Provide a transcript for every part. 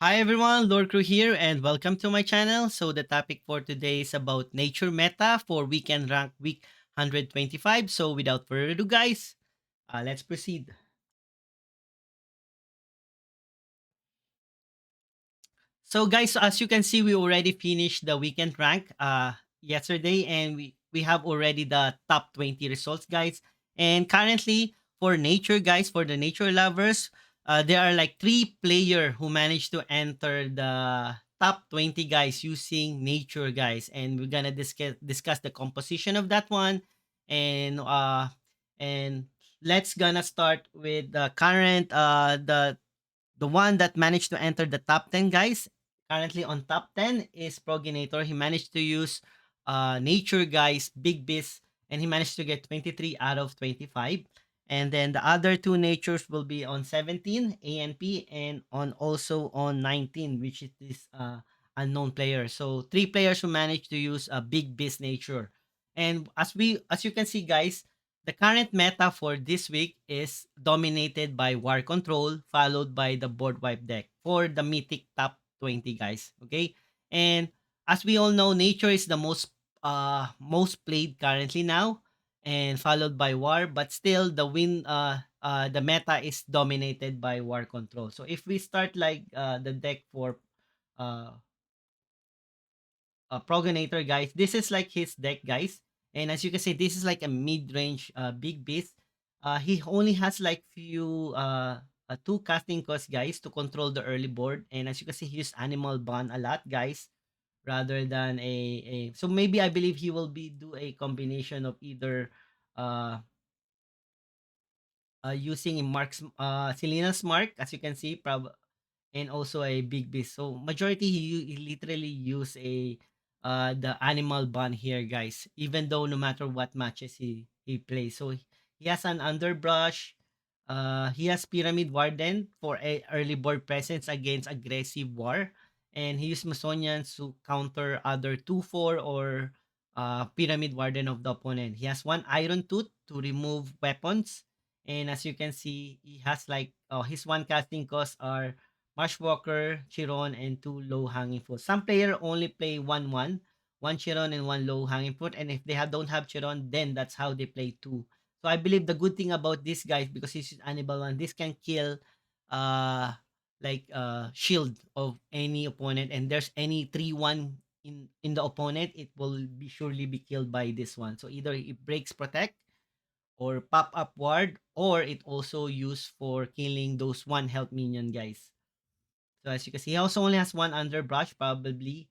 Hi everyone, Lord Crew here, and welcome to my channel. So the topic for today is about nature meta for weekend rank week 125. So without further ado, guys, let's proceed. So guys, as you can see, we already finished the weekend rank yesterday, and we have already the top 20 results, guys. And currently for nature, guys, for the nature lovers, there are like three player who managed to enter the top 20, guys, using nature, guys. And we're gonna discuss the composition of that one, and and let's gonna start with the current the one that managed to enter the top 10, guys. Currently on top 10 is Progenitor. He managed to use Nature, guys, Big Beast, and he managed to get 23 out of 25. And then the other two natures will be on 17, ANP, and on also on 19, which is this unknown player. So three players who managed to use a Big Beast nature. And as you can see, guys, the current meta for this week is dominated by War Control, followed by the Board Wipe deck for the Mythic top 20, guys. Okay? And as we all know, Nature is the most played currently now, and followed by War, but still the meta is dominated by War Control. So if we start like the deck for uh Progenitor, guys. This is like his deck, guys. And as you can see, this is like a mid-range big beast. He only has like few two casting costs, guys, to control the early board. And as you can see, he used Animal Bond a lot, guys, rather than a so maybe I believe he will be do a combination of either uh using Mark's Selena's Mark, as you can see, and also a big beast. So majority he literally use a the animal bond here, guys. Even though no matter what matches he plays, so he has an underbrush. He has Pyramid Warden for a early board presence against aggressive war, and he used Masonians to counter other 2/4 or Pyramid Warden of the opponent. He has one Iron Tooth to remove weapons, and as you can see, he has like his one casting costs are Marshwalker, Chiron, and two low hanging fruit. Some player only play one Chiron and one low hanging fruit, and if don't have Chiron, then that's how they play two. So I believe the good thing about this guys, because this is Annibal one, this can kill uh shield of any opponent, and there's any 3-1 in the opponent, it will be surely be killed by this one. So either it breaks protect or pop up ward, or it also used for killing those one health minion, guys. So as you can see, he also only has one underbrush. Probably,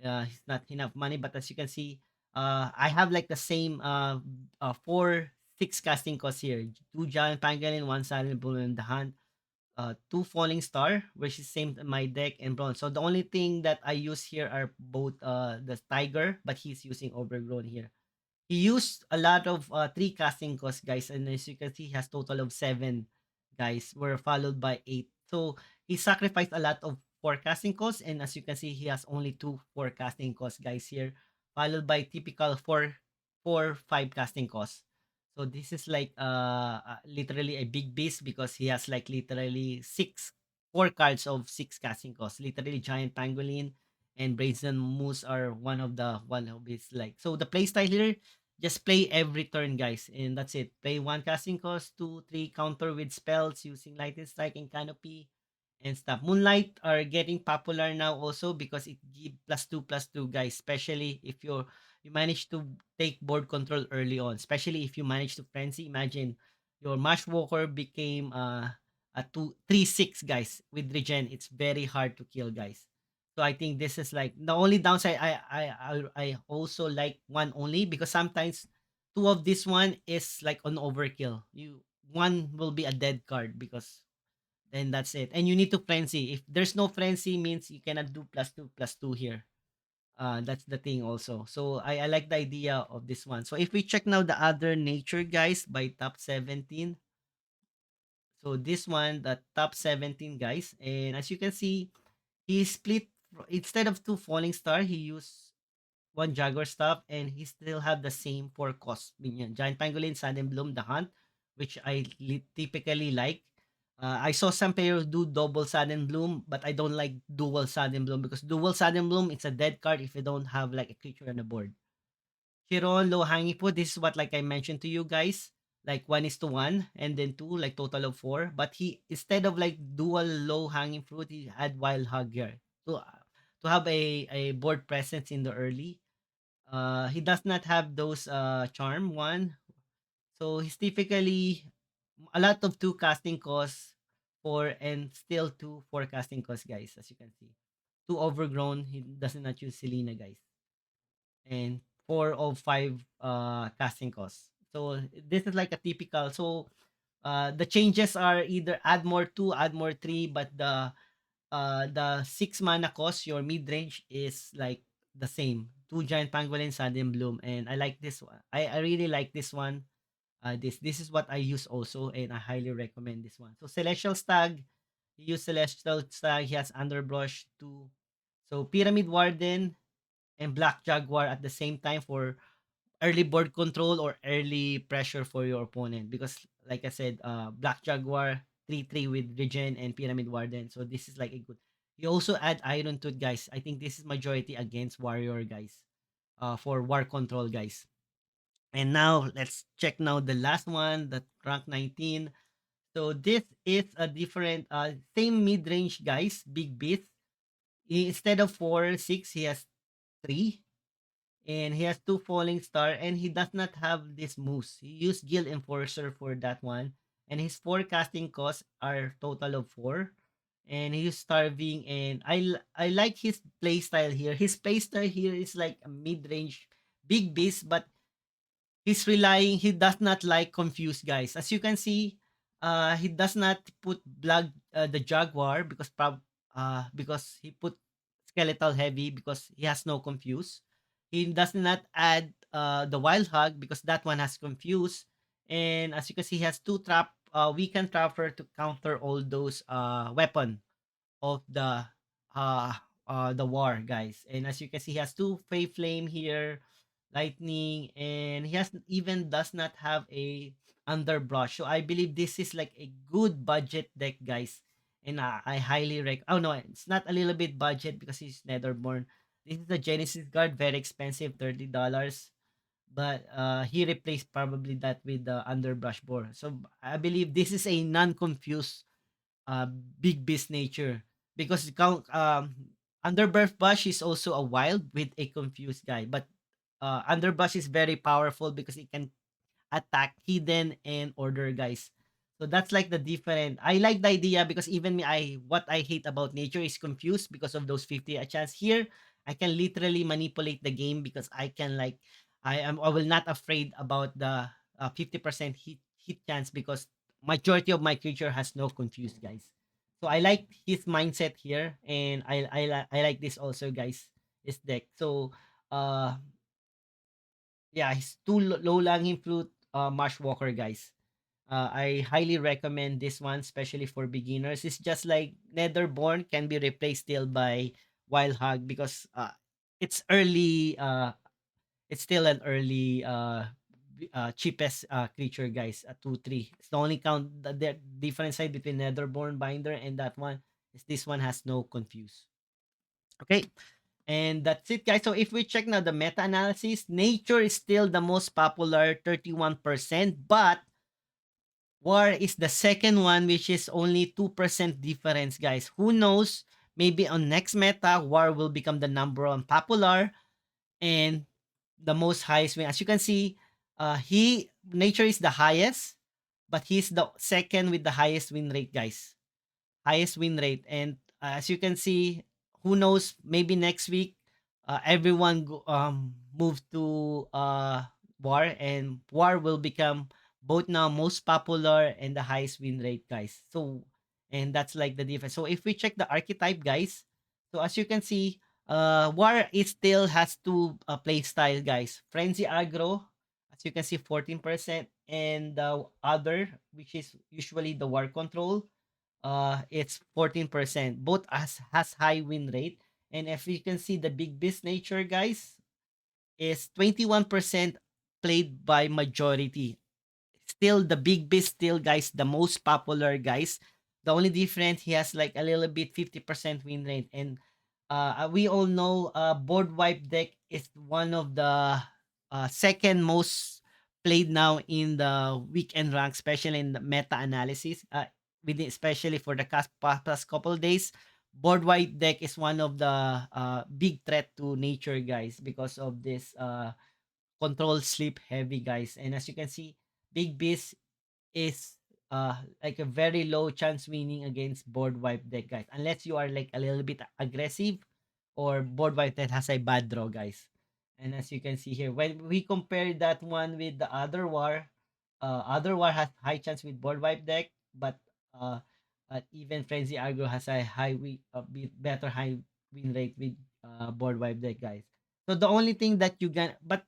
he's not enough money. But as you can see, I have like the same four six casting costs here. Two giant pangolin, one silent bull in the hand, two falling star, which is same in my deck, and bronze. So the only thing that I use here are both the tiger, but he's using overgrown here. He used a lot of three casting costs, guys, and as you can see, he has total of seven, guys. Were followed by eight. So he sacrificed a lot of forecasting costs, and as you can see, he has only two forecasting costs, guys, here, followed by typical five casting costs. So this is like literally a big beast because he has like literally four cards of six casting costs. Literally giant pangolin and brazen moose are one of his like. So the playstyle here, just play every turn, guys, and that's it. Play one casting cost, two, three counter with spells using lightning strike and canopy and stuff. Moonlight are getting popular now also because it give +2/+2, guys. Especially if you manage to take board control early on. Especially if you manage to frenzy. Imagine your Mash Walker became a 2 3 6, guys, with regen. It's very hard to kill, guys. So I think this is like the only downside. I also like one only because sometimes two of this one is like on overkill. You one will be a dead card because then that's it. And you need to frenzy. If there's no frenzy, means you cannot do +2/+2 here. That's the thing also. So I like the idea of this one. So if we check now the other nature, guys, by top 17. So this one, the top 17, guys. And as you can see, he split instead of two falling star, he used one Jaguar staff, and he still have the same four cost minion. Giant Pangolin, Sudden Bloom, the Hunt, which I typically like. I saw some players do double sudden bloom, but I don't like dual sudden bloom because dual sudden bloom it's a dead card if you don't have like a creature on the board. Chiron, low hanging fruit, this is what like I mentioned to you guys, like 1:1 and then 2, like total of 4. But he instead of like dual low hanging fruit, he had wild hug here to have a board presence in the early. He does not have those charm one, so he's typically a lot of 2 casting costs, 4 and still 2 4 casting costs, guys, as you can see. 2 overgrown, he does not use Selena, guys. And 4 of 5 casting costs. So this is like a typical. So the changes are either add more 2, add more 3, but the 6 mana cost, your mid range is like the same. 2 giant pangolin, sudden bloom, and I like this one. I really like this one. This is what I use also, and I highly recommend this one. So Celestial Stag, he use Celestial Stag. He has Underbrush too. So Pyramid Warden and Black Jaguar at the same time for early board control or early pressure for your opponent. Because like I said, Black Jaguar 3/3 with Regen and Pyramid Warden. So this is like a good. You also add Iron Tooth, guys. I think this is majority against Warrior, guys. For war control, guys. And now let's check now the last one, the rank 19. So this is a different same mid-range, guys, big beast. Instead of 4, 6, he has 3. And he has 2 falling star and he does not have this moose. He used Guild Enforcer for that one. And his forecasting costs are total of 4. And he's starving and I like his playstyle here. His playstyle here is like a mid-range big beast, but he does not like confused, guys. As you can see, he does not put the jaguar because he put skeletal heavy because he has no confuse. He does not add the wild hug because that one has confuse. And as you can see, he has 2 weaken trapper to counter all those weapon of uh the war, guys. And as you can see, he has 2 Fey Flame here, lightning, and he has even does not have a underbrush. So I believe this is like a good budget deck, guys. And I highly oh no, it's not a little bit budget because he's Netherborn. This is the Genesis card, very expensive, $30. But he replaced probably that with the underbrush board. So I believe this is a non-confused uh, big beast nature because Underbirth Bush is also a wild with a confused guy, but Underbush is very powerful because it can attack hidden and order guys. So that's like the different. I like the idea because even me, what I hate about nature is confused because of those 50 a chance here. I can literally manipulate the game because I will not afraid about the 50% hit chance because majority of my creature has no confused guys. So I like his mindset here and I like this also, guys. This deck. So yeah, he's too low langing fruit marsh walker, guys. I highly recommend this one, especially for beginners. It's just like Netherborn can be replaced still by Wild Hog because it's early. It's still an early cheapest creature, guys. 2/3. It's the only count the difference side between Netherborn Binder and that one is this one has no confuse. Okay, and that's it, guys. So if we check now the meta-analysis, nature is still the most popular, 31%, but war is the second one, which is only 2% difference, guys. Who knows? Maybe on next meta, war will become the number one popular and the most highest win. As you can see, nature is the highest, but he's the second with the highest win rate, guys. Highest win rate. And as you can see, who knows, maybe next week, everyone move to War, and War will become both now most popular and the highest win rate, guys. So, and that's like the difference. So if we check the archetype, guys, so as you can see, War it still has two play style, guys. Frenzy Aggro, as you can see, 14%, and the other, which is usually the War Control, it's 14%. Both has high win rate. And if you can see the big beast nature, guys, is 21% played by majority. Still the big beast still, guys, the most popular, guys. The only difference, he has like a little bit 50% win rate. And we all know board wipe deck is one of the second most played now in the weekend rank, especially in the meta analysis. Within, especially for the past couple days, board wipe deck is one of the big threat to nature, guys, because of this control sleep heavy, guys. And as you can see, Big Beast is like a very low chance winning against board wipe deck, guys, unless you are like a little bit aggressive, or board wipe that has a bad draw, guys. And as you can see here, when we compare that one with the other war has high chance with board wipe deck, but uh, even Frenzy Argo has a better high win rate with board wipe deck, guys. So the only thing that you can, but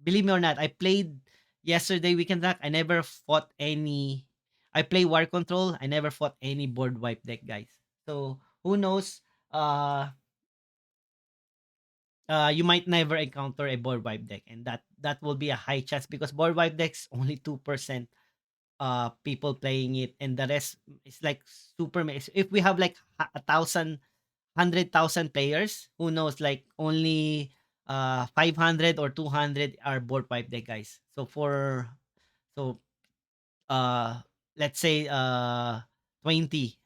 believe me or not, I played yesterday weekend rank. I never fought any. I play War Control. I never fought any board wipe deck, guys. So who knows? Uh, you might never encounter a board wipe deck, and that will be a high chance because board wipe decks only 2% people playing it, and the rest is like if we have like a thousand 100,000 players, who knows, like only 500 or 200 are board wipe deck, guys. So uh let's say 20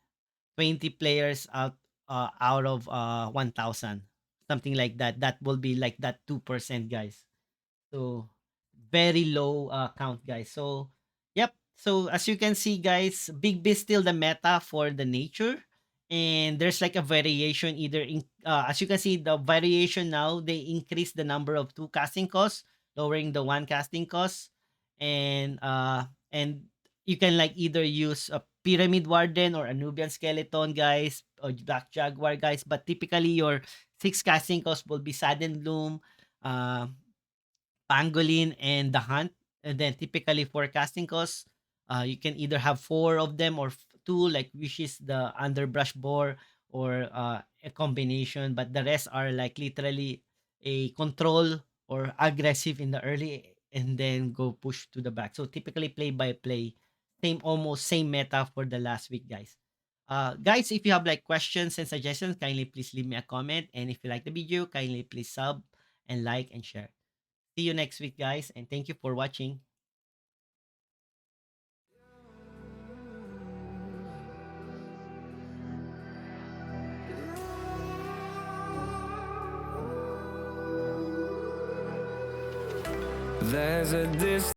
20 players out of 1,000, something like that. That will be like that 2%, guys. So very low count, guys. So yep. So as you can see, guys, Big B is still the meta for the nature. And there's like a variation either in as you can see, the variation now, they increase the number of two casting costs, lowering the one casting cost. And you can like either use a pyramid warden or a Nubian skeleton, guys, or black jaguar, guys. But typically your six casting costs will be Sudden Bloom, uh, pangolin, and the hunt. And then typically for casting costs, you can either have four of them or two, like which is the underbrush boar, or a combination. But the rest are like literally a control or aggressive in the early, and then go push to the back. So typically play by play, almost same meta for the last week, guys. Guys, if you have like questions and suggestions, kindly please leave me a comment. And if you like the video, kindly please sub and like and share. See you next week, guys, and thank you for watching. There's a